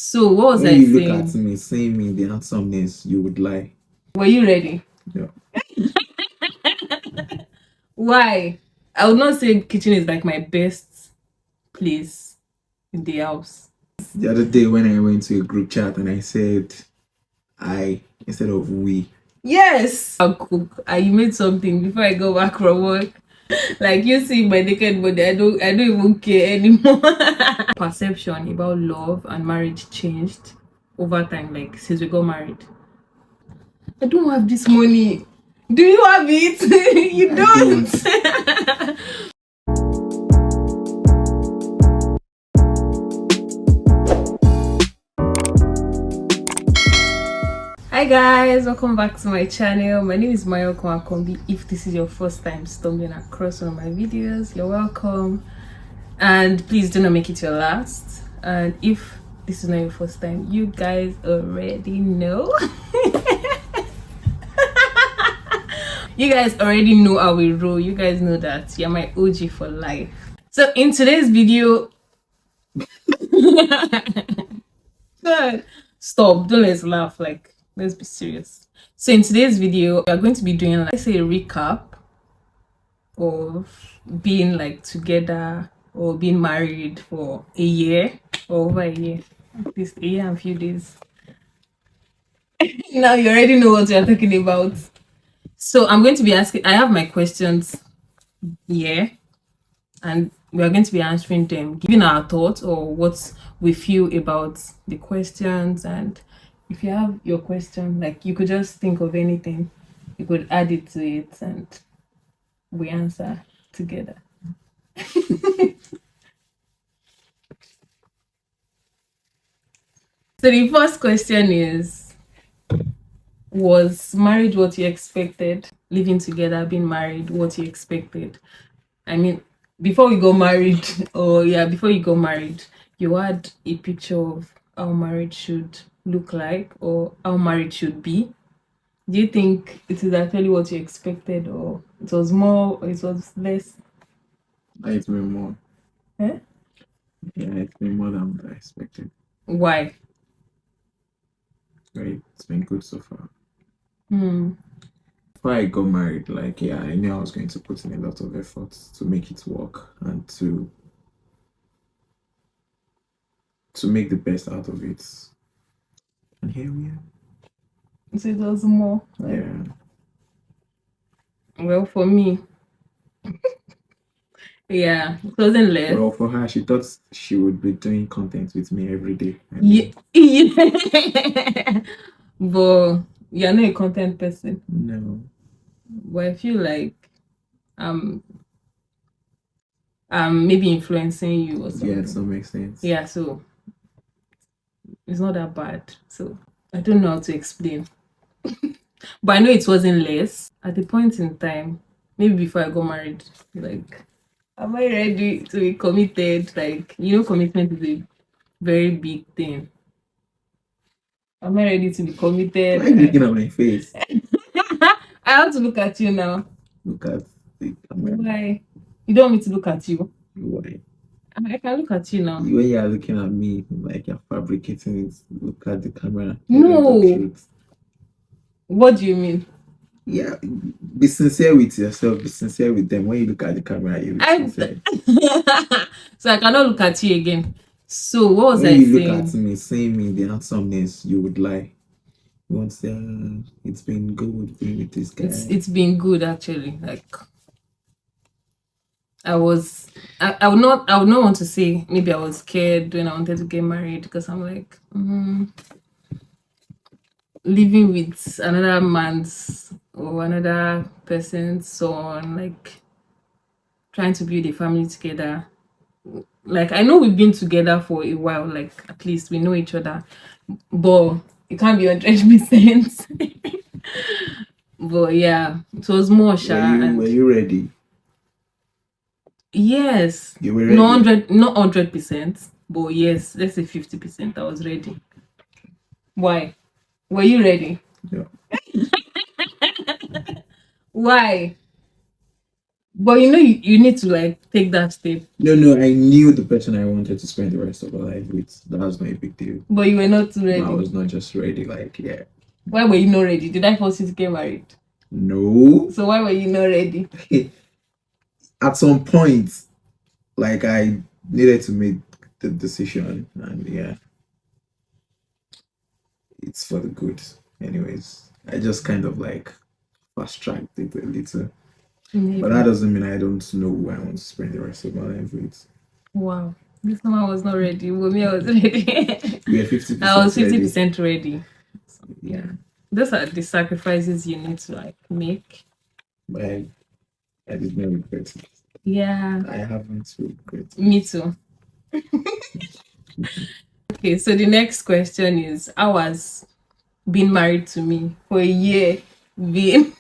So what was When I you look saying? at me, saying me the handsomeness, you would lie. Were you ready? Yeah. Why? I would not say kitchen is like my best place in the house. The other day when I went to a group chat and I said I instead of we. Yes, I'll cook. You made something before I go back from work. Like you see my naked body, I don't even care anymore. Perception about love and marriage changed over time, like since we got married. I don't have this money. Do you have it? You I don't. don't. Hi guys, welcome back to my channel. My name is Mayo Kwakombi. If this is your first time stumbling across one of my videos, you're welcome. And please do not make it your last. And if this is not your first time, you guys already know. You guys already know how we roll. You guys know that you're my OG for life. So in today's video, stop, don't let's laugh, like let's be serious. So in today's video we are going to be doing, like, let's say, a recap of being like together or being married for a year or over a year, at least a year and a few days. Now you already know what we are talking about. So I'm going to be asking, I have my questions here, and we are going to be answering them, giving our thoughts or what we feel about the questions. And if you have your question, like, you could just think of anything, you could add it to it, and we answer together. So the first question is, was marriage what you expected? Living together, being married, what you expected? I mean, before we got married, or yeah, before you got married, you had a picture of how marriage should look like or how marriage should be. Do you think it is actually what you expected, or it was more, or it was less? It's been more. Eh? Yeah, it's been more than what I expected. Why? Right? It's been good so far. Hmm. Before I got married, like, yeah, I knew I was going to put in a lot of effort to make it work and to make the best out of it. And here we are. So it was more. Like, Yeah. well, for me, yeah, it wasn't less. Well, for her, she thought she would be doing content with me every day. I Yeah, mean, yeah. But you're not a content person. no. But I feel like um maybe influencing you or Yeah, something. so makes sense. Yeah, so it's not that bad. So I don't know how to explain. But I know it wasn't less at the point in time, maybe before I got married. Like, am I ready to be committed? Like, commitment is a very big thing. Am I ready to be Why are you looking committed? at my face? I have to look at you now. Look at the camera. Why? You don't want me to look at you? Why? I can look at you now. The way you are looking at me, like you're fabricating it. Look at the camera. Tell them No. the truth. What do you mean? Yeah, be sincere with yourself. Be sincere with them. When you look at the camera, you be sincere. So I cannot look at you again. So what was When I you look at saying? me, saying me the handsomeness, you would lie. You won't say, it's been good being with this guy. It's been good, actually. Like, I would not want to say maybe I was scared when I wanted to get married, because I'm like, living with another man's or another person's son, like trying to build a family together. Like, I know we've been together for a while, like at least we know each other, but it can't be 100%. But yeah, it was more Were and you ready? yes, You were not ready. 100%, but yes, let's say 50%. I was ready. Why? Were you ready? Yeah. Why? But you need to like take that step. No, no, I knew the person I wanted to spend the rest of my life with. That was not a big deal. But you were not But I ready. was not just ready, like, yeah. Why were you not ready? Did I force you to get married? No. So why were you not ready? At some point, like, I needed to make the decision, and yeah, it's for the good. Anyways, I just kind of like fast tracked it a little. But that Maybe. doesn't mean I don't know who I want to spend the rest of my life with. Wow. This one was not ready. But me, I was ready. We are I was 50% fifty ready. percent ready. So, Yeah. yeah. Those are the sacrifices you need to like make. But I did not regret it. Yeah. I haven't regret it. Me too. Okay, so the next question is how has being married to me for a year been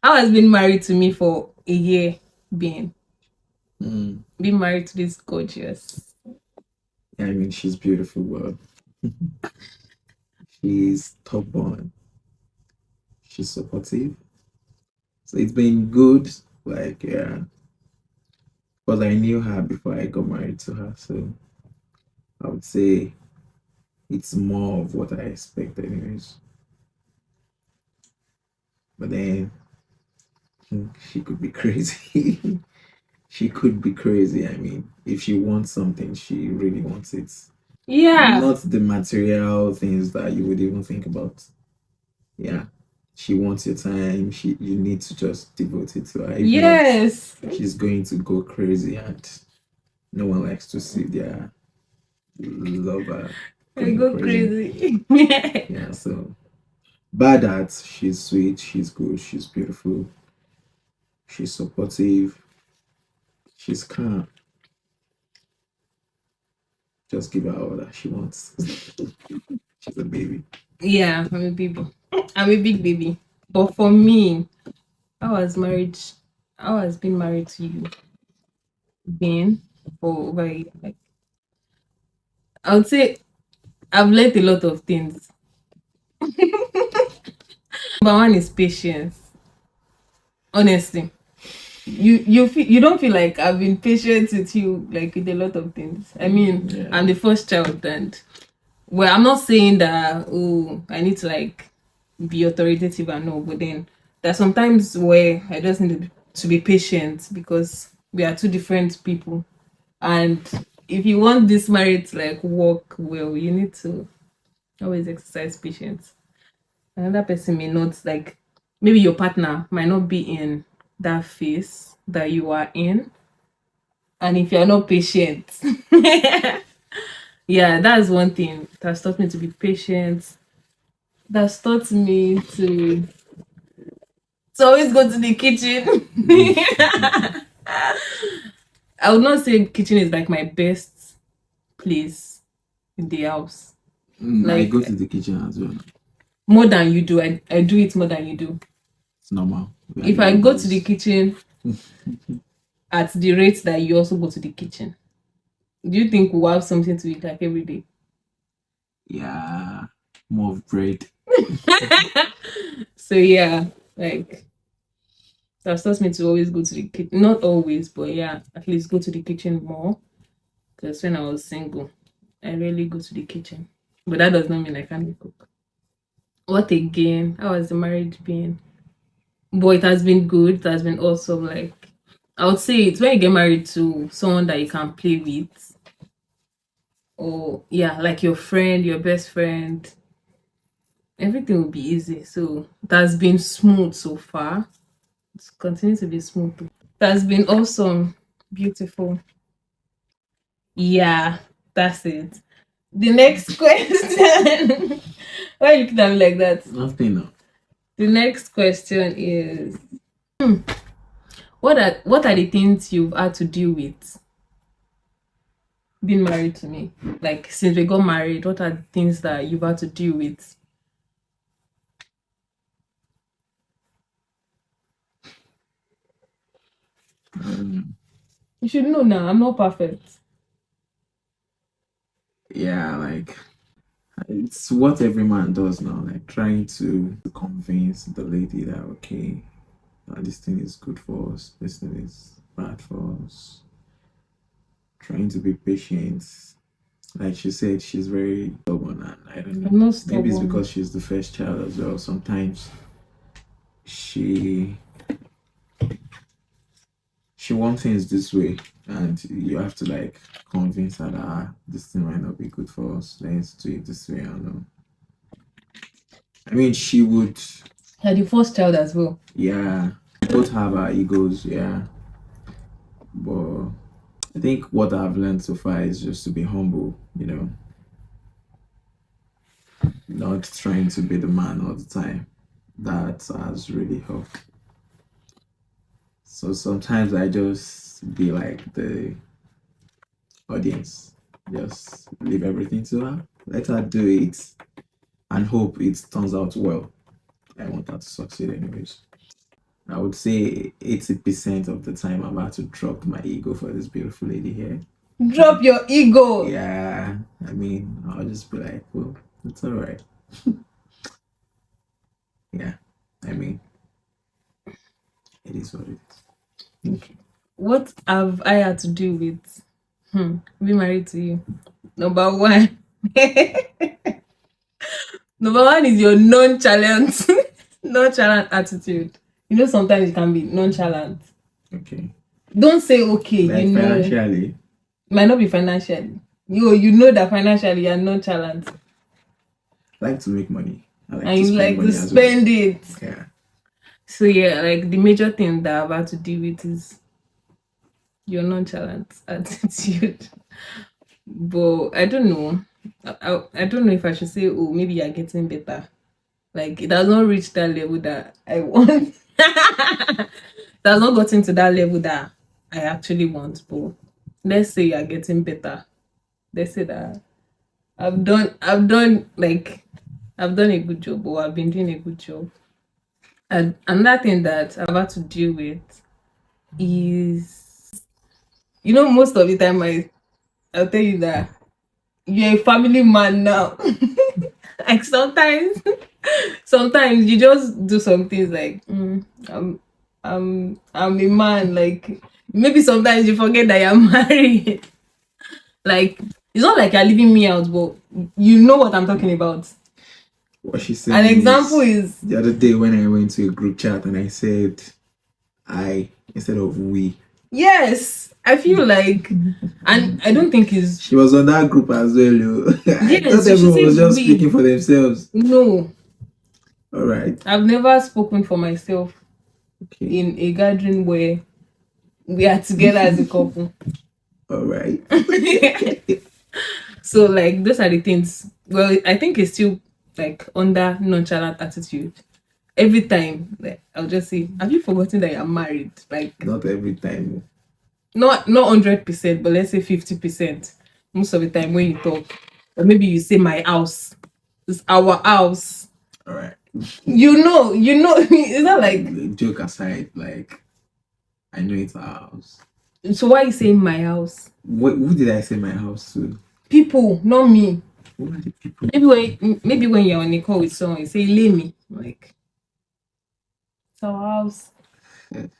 how has been married to me for a year been Mm. being married to this gorgeous. I mean, she's beautiful, but she's stubborn. She's supportive. So it's been good. Like, yeah, because I knew her before I got married to her. So I would say it's more of what I expect, anyways. But then she could be crazy. She could be crazy. I mean, if she wants something, she really wants it. Yeah. Not the material things that you would even think about. Yeah. She wants your time. You need to just devote it to her. If not, Yes. she's going to go crazy, and no one likes to see their lover I going go crazy. crazy. Yeah, so bad at she's sweet, she's good, she's beautiful, she's supportive, she's calm. Just give her all that she wants. She's a baby. Yeah, I'm a baby. I'm a big baby. But for me, I was married. I was being married to you been for over a year. Like I would say I've learned a lot of things. Number one is patience. Honestly, you don't feel like I've been patient with you like with a lot of things. I mean, Yeah. I'm the first child, and well, I'm not saying that oh I need to like be authoritative and all, but then there's sometimes where I just need to be patient because we are two different people, and if you want this marriage to like work well, you need to always exercise patience. Another person may not like, maybe your partner might not be in that phase that you are in, and if you're not patient yeah, that's one thing that's taught me to be patient, that's taught me to always go to the kitchen. I would not say kitchen is like my best place in the house. I go Like to the kitchen as well. more than you do. I do it more than you do. It's normal. We are If I go to Yorubas. the kitchen at the rate that you also go to the kitchen, do you think we'll have something to eat like every day? Yeah, more of bread. So yeah, like that taught me to always go to the kitchen. Not always, but yeah, at least go to the kitchen more. Because when I was single, I rarely go to the kitchen. But that does not mean I can't cook. What again? How has the marriage been? But it has been good. It has been awesome. Like I would say it's when you get married to someone that you can play with, or yeah, like your friend, your best friend, everything will be easy. So it has been smooth so far. It's continuing to be smooth. It has been awesome, beautiful. Yeah, that's it. The next question. Why are you looking at me like that? Nothing. No. The next question is what are the things you've had to deal with being married to me? Like since we got married, what are the things that you've had to deal with? Um, You should know now, I'm not perfect. yeah, like it's what every man does now, like trying to convince the lady that okay, this thing is good for us, this thing is bad for us. Trying to be patient. Like she said, she's very stubborn, and I don't know. I'm not Maybe it's stubborn. because she's the first child as well. Sometimes she wants things this way, and you have to like convince her that this thing might not be good for us. Let's do it this way. I don't know. I mean, she would. You're the first child as well. Yeah, both have our egos. Yeah, but I think what I've learned so far is just to be humble. Not trying to be the man all the time. That has really helped. So sometimes I just be like the audience, just leave everything to her, let her do it, and hope it turns out well. I want her to succeed, anyways. I would say 80% of the time I'm about to drop my ego for this beautiful lady here. Drop your ego. Yeah, I mean, I'll just be like, well, it's all right. Yeah, I mean, it is what it is. What have I had to do with being married to you? Number one. Number one is your nonchalant, nonchalant attitude. You know, sometimes you can be nonchalant. Okay. Don't say okay. Like financially. Might not be financially. You know that financially you're nonchalant. I like to make money. I like and to you spend like money to as spend well. it. Yeah. So yeah, like the major thing that I've had to deal with is your nonchalant attitude. But I don't know. I don't know if I should say, oh, maybe you're getting better. Like it has not reached that level that I want. It has not gotten to that level that I actually want. But let's say you're getting better. Let's say that I've done a good job, or I've been doing a good job. And another thing that I've had to deal with is, most of the time I'll tell you that you're a family man now. Like sometimes you just do some things like I'm a man. Like maybe sometimes you forget that you're married. Like it's not like you're leaving me out, but you know what I'm talking about. What she said. An example is the other day when I went to a group chat and I said I instead of we. Yes, I feel like, and I don't think it's. She was on that group as well. I thought everyone was just speaking for themselves. No. All right. I've never spoken for myself in a gathering where we are together as a couple. All right. So like those are the things. Well, I think it's still like under nonchalant attitude. Every time, like, I'll just say, "Have you forgotten that you're married?" Like not every time. Not 100%, but let's say 50%. Most of the time when you talk, or maybe you say my house. It's our house. All right. You know, it's not like joke aside, like I know it's our house. So why are you saying my house? Who did I say my house to? People, not me. Who are the people? Maybe when you're on a call with someone, you say lay me. Like it's our house. Like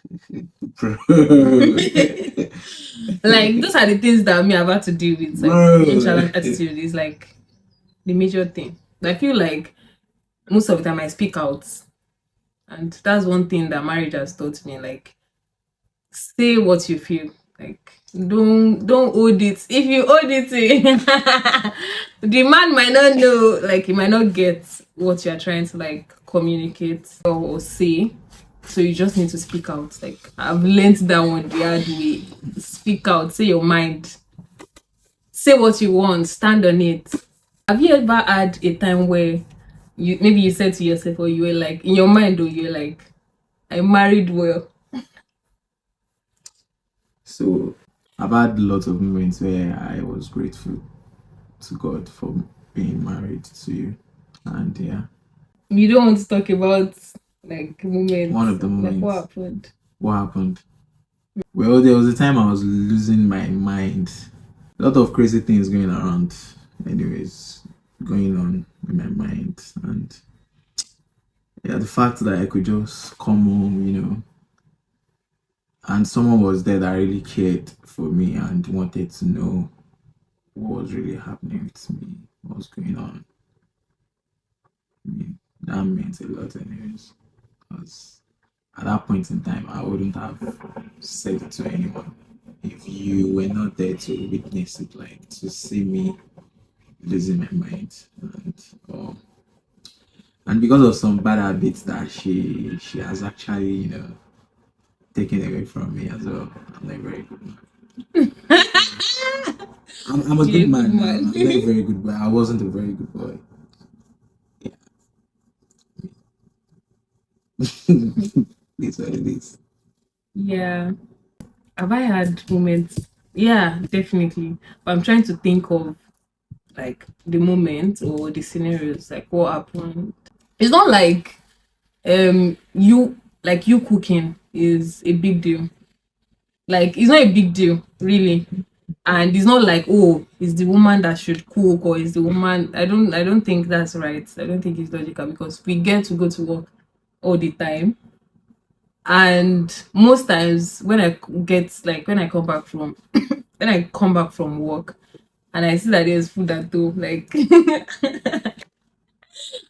those are the things that me I've had to deal with. Like nonchalant attitude is like the major thing. I feel like most of the time I speak out, and that's one thing that marriage has taught me. Like say what you feel. Like don't hold it. If you hold it, the man might not know. Like he might not get what you're trying to like communicate or say. So you just need to speak out. Like I've learned that one the hard way. Speak out, say your mind, say what you want, stand on it. Have you ever had a time where you said to yourself, or you were like in your mind, or you're like, I married well? So I've had lots of moments where I was grateful to God for being married to you, and yeah. You don't want to talk about like moments. One of the moments. Like what happened? What happened? Well, there was a time I was losing my mind. A lot of crazy things going around, anyways, going on in my mind, and yeah, the fact that I could just come home, and someone was there that really cared for me and wanted to know what was really happening with me, what was going on. I mean, that meant a lot, anyways. Because at that point in time, I wouldn't have said it to anyone if you were not there to witness it, like to see me losing my mind um, and because of some bad habits that she has actually taken away from me as well. I'm not a very good man. I'm a You're good a good man now. man. I'm not a very good boy. I wasn't a very good boy. Yeah. It's what it is. Yeah. Have I had moments? Yeah, definitely. But I'm trying to think of like the moment or the scenarios, like what happened. It's not like you like you cooking is a big deal. Like it's not a big deal, really. And it's not like, oh, it's the woman that should cook or is the woman. I don't think that's right. I don't think it's logical because we get to go to work all the time. And most times when I get like when I come back from when I come back from work and I see that there's food at home, like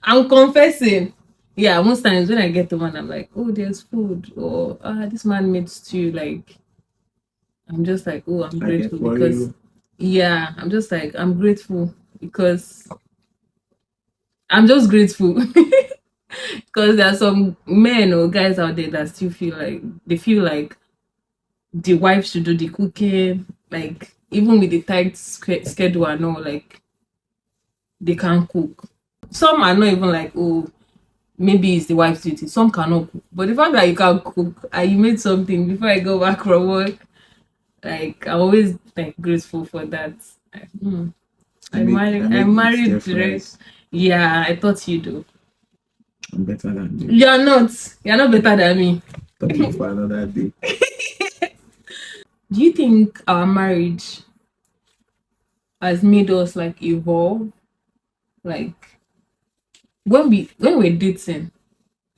I'm confessing. Yeah, most times when I get the one, I'm like, oh, there's food, or this man made stew. Like, I'm just like, oh, I'm I get grateful for because, you. yeah, I'm just like, I'm grateful because I'm just grateful because there are some men or guys out there that still feel like they feel like the wife should do the cooking, like even with the tight schedule and all, like they can't cook. Some are not even like, oh, maybe it's the wife's duty. Some cannot cook. But the fact that you can cook and you made something before I go back from work, like I'm always like grateful for that. Like, I I make good stir married direct. fries. Yeah, I thought you do. I'm better than you. You're not. You're not better than me. Topic for another day. Do you think our marriage has made us like evolve? Like when we're dating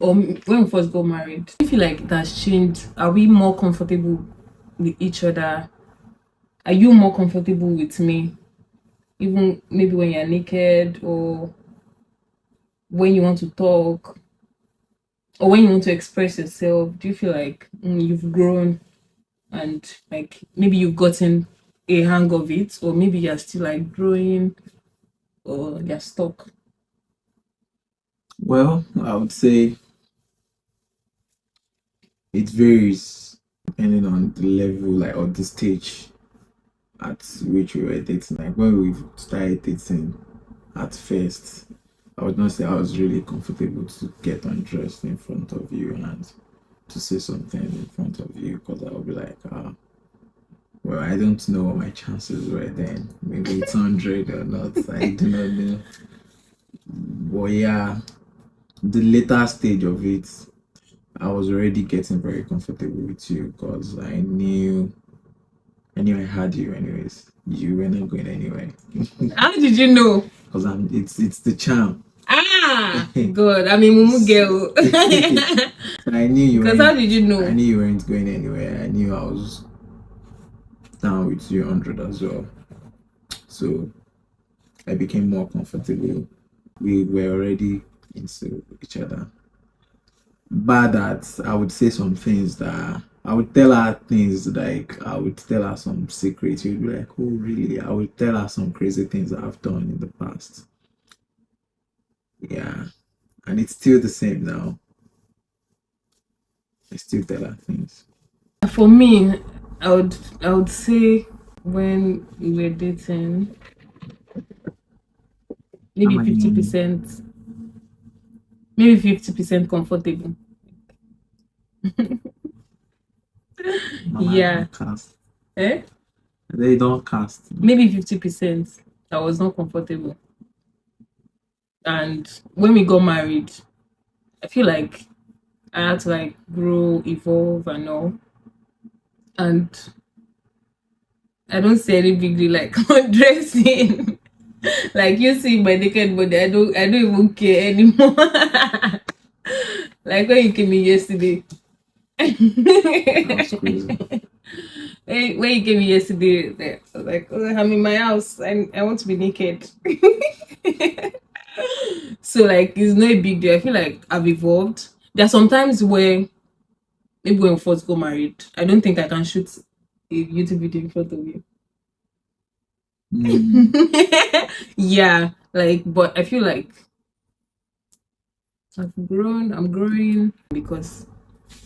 or when we first got married, do you feel like it has changed? Are we more comfortable with each other? Are you more comfortable with me? Even maybe when you're naked or when you want to talk or when you want to express yourself, do you feel like you've grown and like maybe you've gotten a hang of it, or maybe you're still like growing or you're stuck? Well, I would say it varies depending on the level, like or the stage at which we were dating. Like when we started dating at first, I would not say I was really comfortable to get undressed in front of you and to say something in front of you because I would be like, well, I don't know what my chances were then. Maybe it's 100 or not. I do not know. But yeah, the later stage of it, I was already getting very comfortable with you because I knew I had you anyways. You were not going anywhere. How did you know? Because it's the charm. Ah, God, I'm a mumu girl. So I knew you Because how weren't did you I know? knew you weren't going anywhere. I knew I was down with you 100 as well. So I became more comfortable. We were already into each other. But that I would say some things that I would tell her things like I would tell her some secrets. You'd be like, oh really? I would tell her some crazy things I've done in the past. Yeah. And it's still the same now. I still tell her things. For me, I would say when we were dating, How maybe many 50%, maybe 50% comfortable. Mama Yeah. don't cast. Eh? They don't cast. Maybe 50%. I was not comfortable. And when we got married, I feel like I had to like grow, evolve and all. And I don't see any big deal like dressing. Like you see my naked body, I don't even care anymore. Like when you came in yesterday. That's crazy. When you came yesterday, I was like, oh, I'm in my house and I want to be naked. So like it's not a big deal. I feel like I've evolved. There are sometimes where maybe when we first got married, I don't think I can shoot a YouTube video in front of you. Mm. Yeah, like, but I feel like I'm growing because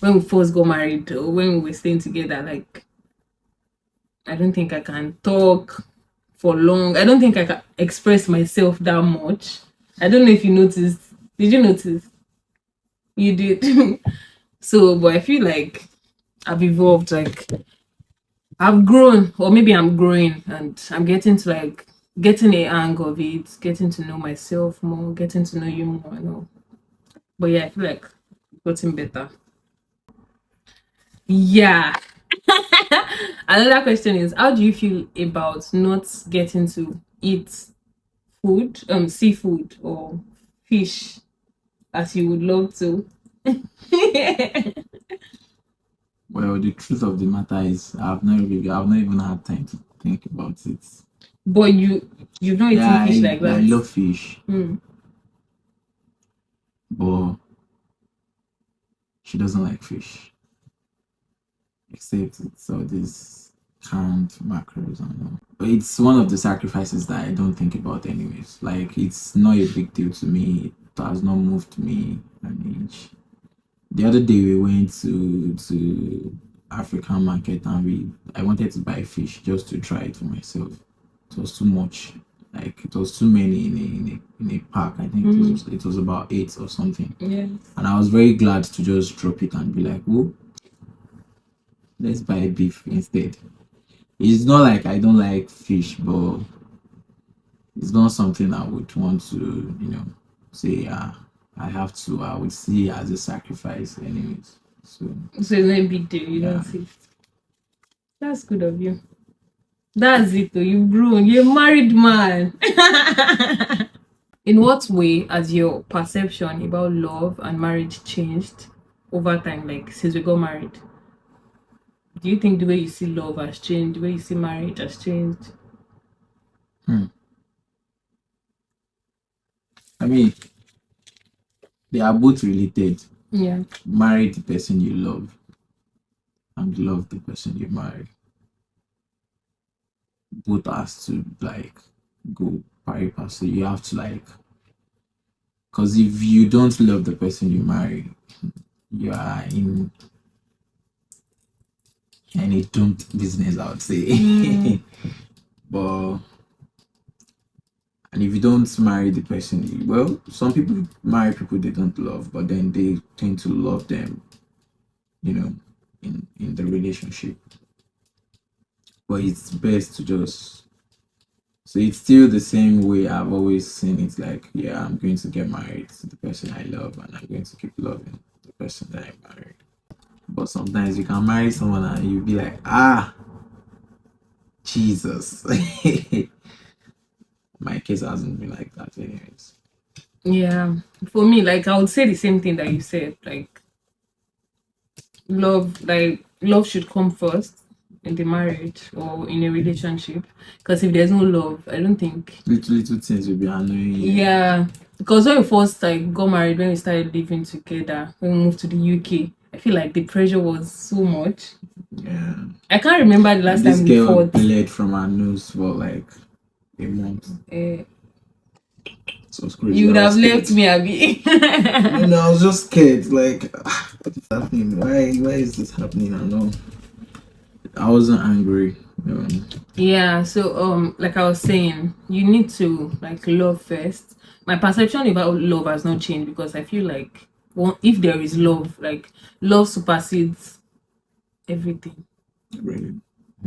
when we first got married or when we were staying together, like, I don't think I can talk for long. I don't think I can express myself that much. I don't know if you noticed. Did you notice? You did. So, but I feel like I've evolved. Like, I've grown, or maybe I'm growing, and I'm getting to like getting a hang of it, getting to know myself more, getting to know you more. I know. But yeah, I feel like getting better. Yeah. Another question is, how do you feel about not getting to eat food, seafood or fish as you would love to? Well, the truth of the matter is, I've not even had time to think about it. But you've not Yeah, eaten fish like I that. love fish, Hmm. but she doesn't like fish, except it's all these canned mackerels and all. But it's one of the sacrifices that I don't think about anyways. Like, it's not a big deal to me. It has not moved me an inch. The other day we went to African market and I wanted to buy fish just to try it for myself. It was too much. Like, it was too many in a pack. I think it was about 8 or something. Yeah. And I was very glad to just drop it and be like, oh, let's buy beef instead. It's not like I don't like fish, but it's not something I would want to, say, I have to. I would see it as a sacrifice, anyways. So, So it's not a big deal. You yeah. don't see. That's good of you. That's it though. You've grown. You're a married man. In what way has your perception about love and marriage changed over time, like since we got married? Do you think the way you see love has changed? The way you see marriage has changed? Hmm. I mean, they are both related. Yeah. Marry the person you love and love the person you marry. Both has to like go pari passu. You have to like, because if you don't love the person you marry, you are in any doomed business, I would say. But and if you don't marry the person, well, some people marry people they don't love, but then they tend to love them, you know, in the relationship. But it's best to just, so it's still the same way I've always seen it. Like, yeah, I'm going to get married to the person I love, and I'm going to keep loving the person that I married. But sometimes you can marry someone and you'll be like, ah, Jesus. My case hasn't been like that, anyways. Yeah. For me, like I would say the same thing that you said. Love should come first in the marriage or in a relationship. Because if there's no love, I don't think. Little things will be annoying you. Yeah. Because when we first like got married, when we started living together, when we moved to the UK, I feel like the pressure was so much. Yeah. I can't remember the last This time we girl fought. bled from her nose for like a month. So it's crazy. You would I was have left scared. me, Abby. No, I was just scared. Like, what is happening? Why is this happening? I know. I wasn't angry. Yeah, so like I was saying, you need to like love first. My perception about love has not changed because I feel like if there is love, like love supersedes everything. Really?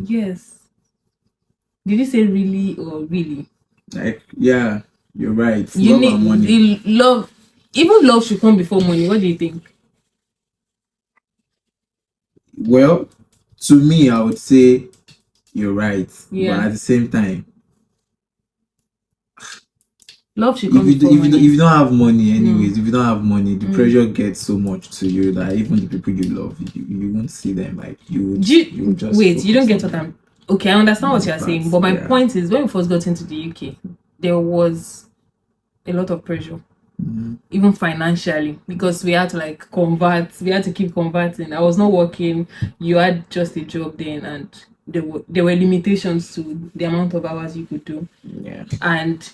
Yes. Did you say really or really? Like, yeah, you're right. You Love and need money. the love, even love should come before money. What do you think? Well, to me, I would say you're right. But Yeah. at the same time, Love should If come you do, before if money. you don't have money, anyways, if you don't have money, the pressure gets so much to you that even the people you love, you won't see them. Like you would just Wait, you don't focus get on what I'm. Okay, I understand what money you're saying, parts. but my Yeah. point is, when we first got into the UK, there was a lot of pressure, even financially, because we had to like convert. We had to keep converting. I was not working. You had just a job then, and there were limitations to the amount of hours you could do. Yeah. And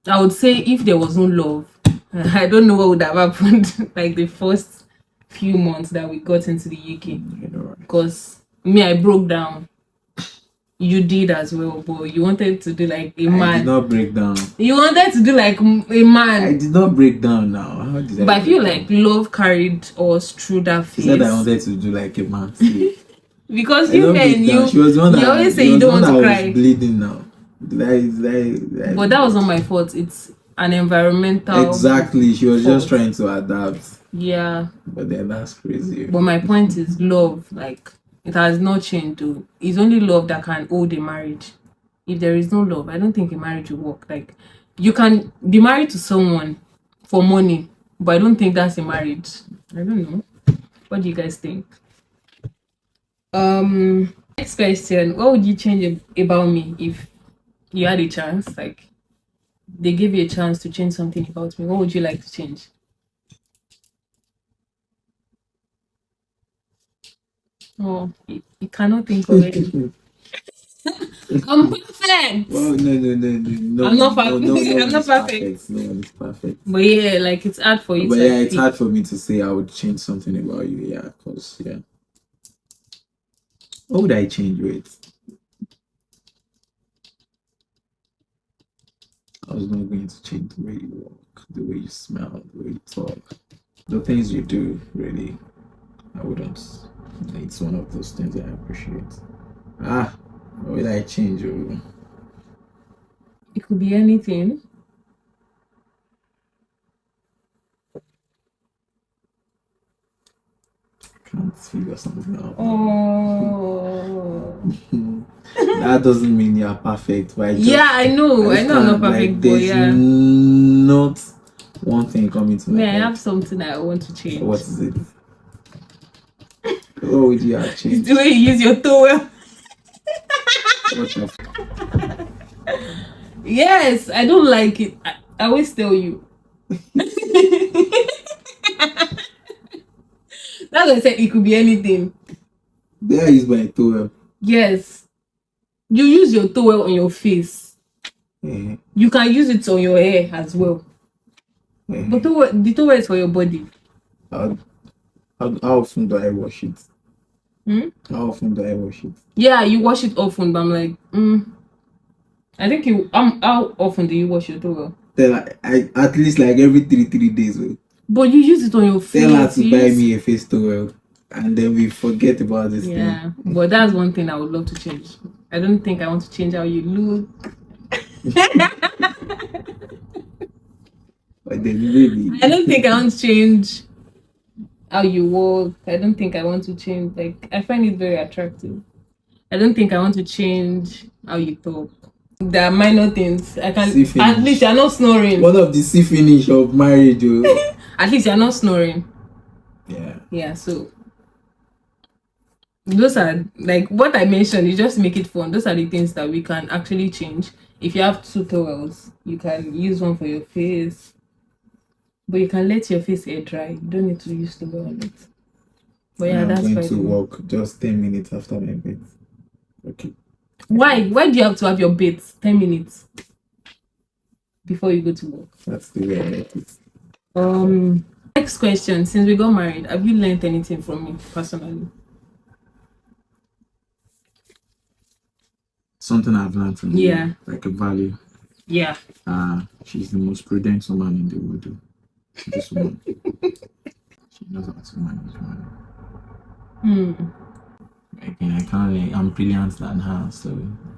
I would say if there was no love, I don't know what would have happened like the first few months that we got into the UK. You know, Because me, I broke down. You did as well, but you wanted to do like a I did man. not break down. You wanted to do like a I man. did not break down now. How did I? But I feel break like down? love carried us through that She said I phase. wanted to do like a man. See, Because I you don't men, break down. you She was the one you that always say she you was the don't one want that to was cry. bleeding now. Did I But that was not my fault. It's an environmental. exactly. She was just fault. trying to adapt. Yeah. But then that's crazy. But my point is love, like it has not changed though. It's only love that can hold a marriage. If there is no love, I don't think a marriage will work. Like you can be married to someone for money, but I don't think that's a marriage. I don't know. What do you guys think? Next question. What would you change about me if you had a chance? Like they gave you a chance to change something about me. What would you like to change? Oh, you cannot think of it. I'm perfect. Well, no, I'm not no, perfect. no I'm one not is perfect. perfect. No one is perfect. But yeah, like it's hard for you But to yeah, like it's pick. hard for me to say I would change something about you. Yeah, because yeah. What would I change with? I was not going to change the way you walk, the way you smell, the way you talk, the things you do. Really, I wouldn't. It's one of those things I appreciate. What would I change? Oh, It could be anything. can't figure something out now. Oh. That doesn't mean you're perfect, but Yeah, I know. I know I'm not can't, perfect, like, but there's yeah. not one thing coming to my Me, I head. have something I want to change. What is it? What would you have It's changed? the way you use your towel. What your Yes, I don't like it. I always tell you. That's why I said it could be anything. There is my towel. Yes. You use your towel on your face. Eh, You can use it on your hair as well. eh. But the towel is for your body. How, how often do I wash it? Hmm? How often do I wash it? Yeah, you wash it often, but I'm like, I think you how often do you wash your towel? Tell her, I at least like every three days. But you use it on your face. Tell her to you buy use- me a face towel, and then we forget about this thing. Yeah, but that's one thing I would love to change. I don't think I want to change how you look. But then maybe I don't think I want to change how you walk. I don't think I want to change. Like I find it very attractive. I don't think I want to change how you talk. There are minor things. I can See finish. at least you're not snoring. One of the see finish of marriage. Oh. At least you're not snoring. Yeah. Yeah, so those are like what I mentioned, you just make it fun. Those are the things that we can actually change. If you have two towels, you can use one for your face. But you can let your face air dry. You don't need to use towel on it. But yeah, I'm that's going fine. to walk just 10 minutes after my bed. Okay. Why? Why do you have to have your bait 10 minutes before you go to work? That's the way I like it. Next question. Since we got married, have you learned anything from me personally? Something I've learned from you, Yeah. like a value. Yeah. She's the most prudent woman in the world. This woman. She knows how to manage money. Again, I can't learn. I'm brilliant than her, so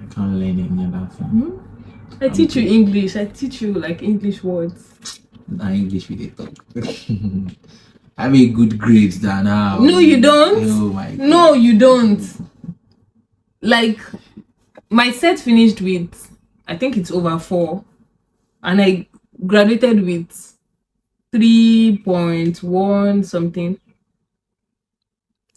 I can't learn any other thing. I teach you English. I teach you like English words. That English we dey talk. I have a good grades than her. No, you don't. Oh my God. No, you don't. Like my set finished with, I think it's over 4, and I graduated with 3.1 something.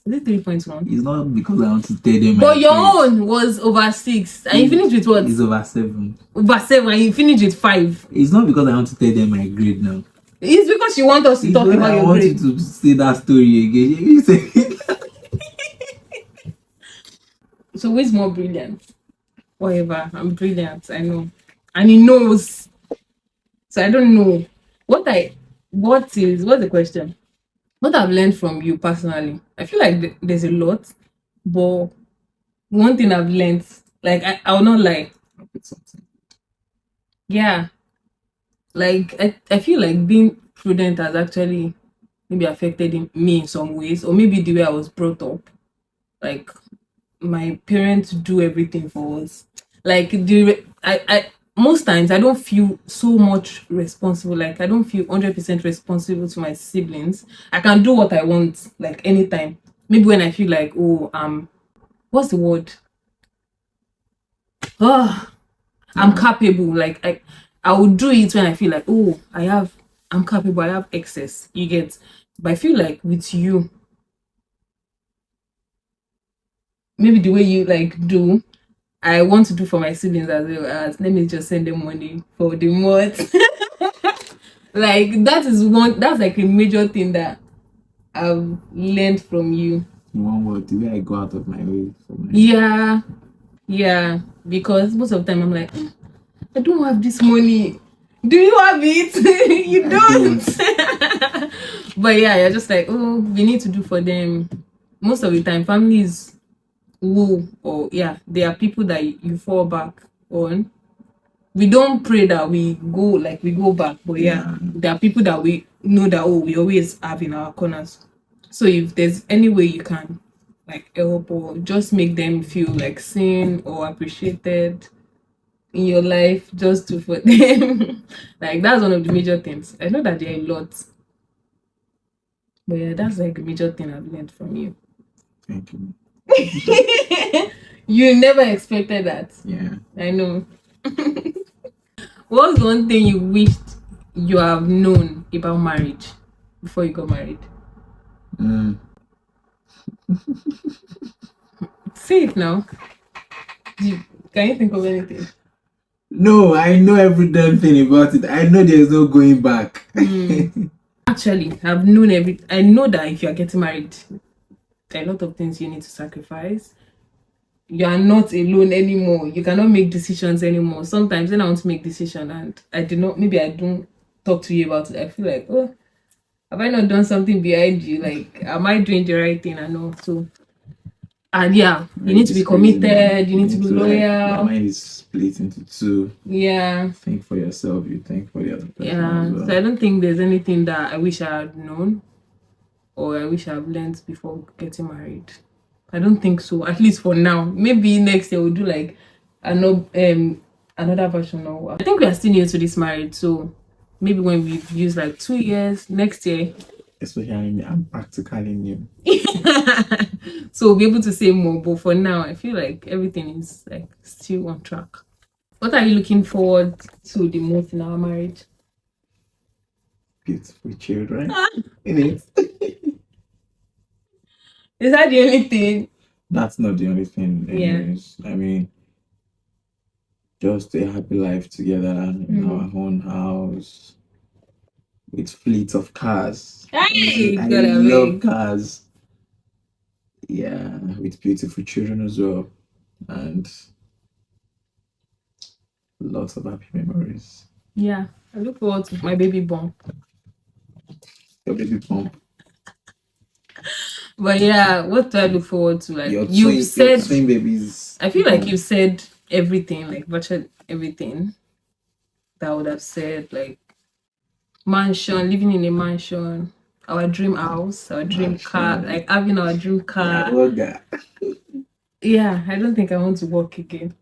Is it 3.1? It's not because I want to tell them. But your own was over 6, and you finished with what? It's over 7. Over 7, and you finished with 5. It's not because I want to tell them my grade now. It's because you want us to talk about your grade. I want you to say that story again. You say So who's more brilliant? Whatever, I'm brilliant, I know. And he knows. So I don't know. What's the question? What I've learned from you personally, I feel like there's a lot, but one thing I've learned, like I will not lie. Yeah. Like I feel like being prudent has actually maybe affected me in some ways, or maybe the way I was brought up. Like my parents do everything for us. Like I most times I don't feel so much responsible. Like I don't feel 100% responsible to my siblings. I can do what I want like anytime. Maybe when I feel like, oh, what's the word? Oh, I'm capable. Like I will do it when I feel like, oh, I'm capable. I have excess. You get. But I feel like with you, maybe the way you like do, I want to do for my siblings as well as let me just send them money for the month. Like that's like a major thing that I've learned from you. in one word, the way I go out of my way for my Yeah, because most of the time I'm like, I don't have this money. Do you have it? You don't. But yeah, you're just like, oh, we need to do for them. Most of the time, families who, or yeah, there are people that you fall back on. We don't pray that we go back, but yeah, there are people that we know that, oh, we always have in our corners. So if there's any way you can like help or just make them feel like seen or appreciated in your life, just to for them. Like that's one of the major things. I know that there are a lot, but yeah, that's like a major thing I've learned from you. Thank you. You never expected that. Yeah. I know. What's one thing you wished you have known about marriage before you got married? Say it now. Can you think of anything? No, I know every damn thing about it. I know there's no going back. Actually, I know that if you are getting married, there are a lot of things you need to sacrifice. You are not alone anymore. You cannot make decisions anymore. Sometimes when I want to make decisions and maybe I don't talk to you about it, I feel like, oh, have I not done something behind you? Like, am I doing the right thing? I know. So, and yeah, you need to be committed. You need to be loyal. Your mind is split into two. Yeah. Think for yourself. You think for the other person. Yeah. As well. So I don't think there's anything that I wish I had known or I wish I've learned before getting married. I don't think so. At least for now. Maybe next year we'll do like another version of. I think we are still new to this marriage, so maybe when we've used like 2 years next year. Especially I'm practically new. So we'll be able to say more. But for now, I feel like everything is like still on track. What are you looking forward to the most in our marriage? Beautiful children. In it. Is that the only thing? That's not the only thing. Anyways. Yeah. I mean, just a happy life together in our own house with fleets of cars. Hey, I love cars. Yeah, with beautiful children as well, and lots of happy memories. Yeah, I look forward to my baby bump. Your baby bump. But yeah, what do I look forward to? Like your twin babies. I feel like you said everything, like virtually everything that I would have said, like mansion, living in a mansion, our dream house, our dream car, like having our dream car. Yeah, I don't think I want to work again.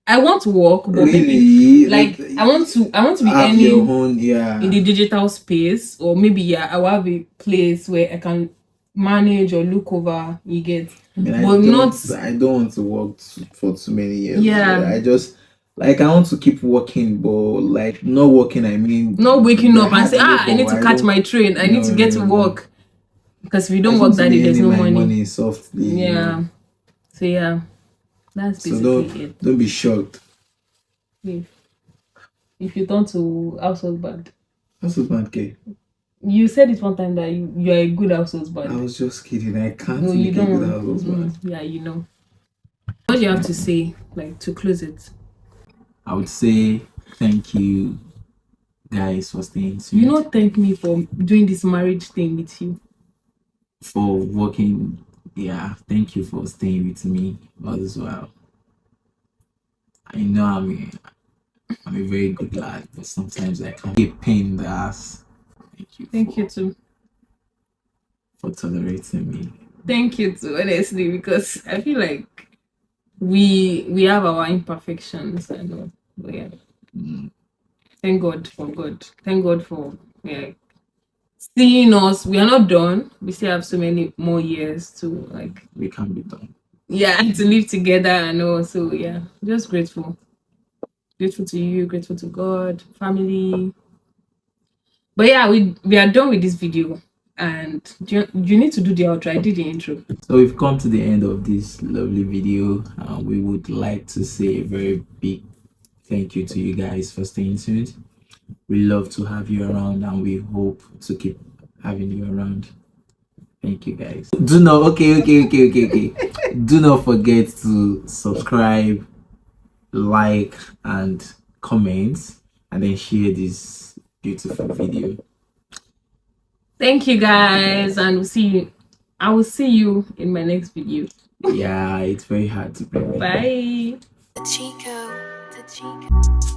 I want to work, but really, maybe like I want to be earning your own, in the digital space, or maybe I will have a place where I can manage or look over. You get, I don't want to work for too many years. Yeah, I just Like I want to keep working, but like not working. I mean, Not waking up and hard say, I need labor. to I catch don't. my train. I need No, to get no, to no. work. Because if you I don't just work want to that day, be there's earning no my money. money softly, Yeah. So yeah, that's So basically don't it. don't be shocked. If, if you turn to house husband. That's a bad kid. You said it one time that you are a good house I husband. was just kidding. I No, can't you make a good don't. house husband. Yeah, you know. What do you have to say, like, to close it? I would say thank you guys for staying You tuned, not thank me for doing this marriage thing with you. for working. Yeah, thank you for staying with me as well. I know I'm a very good lad, but sometimes I can be a pain in the ass. Thank you Thank you too. for tolerating me. Thank you too, honestly, because I feel like we have our imperfections and all. But yeah. Mm, Thank God for God. Thank God for, yeah, seeing us. We are not done. We still have so many more years to, like, we can be done. yeah, to live together and all. So yeah, just grateful. Grateful to you, grateful to God, family. But yeah, we are done with this video. And you need to do the outro. I did the intro. So we've come to the end of this lovely video. We would like to say a very big thank you to you guys for staying tuned. We love to have you around and we hope to keep having you around. Thank you guys. Do not okay. Do not forget to subscribe, like, and comment, and then share this beautiful video. Thank you guys, and we'll see you. I will see you in my next video. Yeah, it's very hard to bring. Bye. The Chico.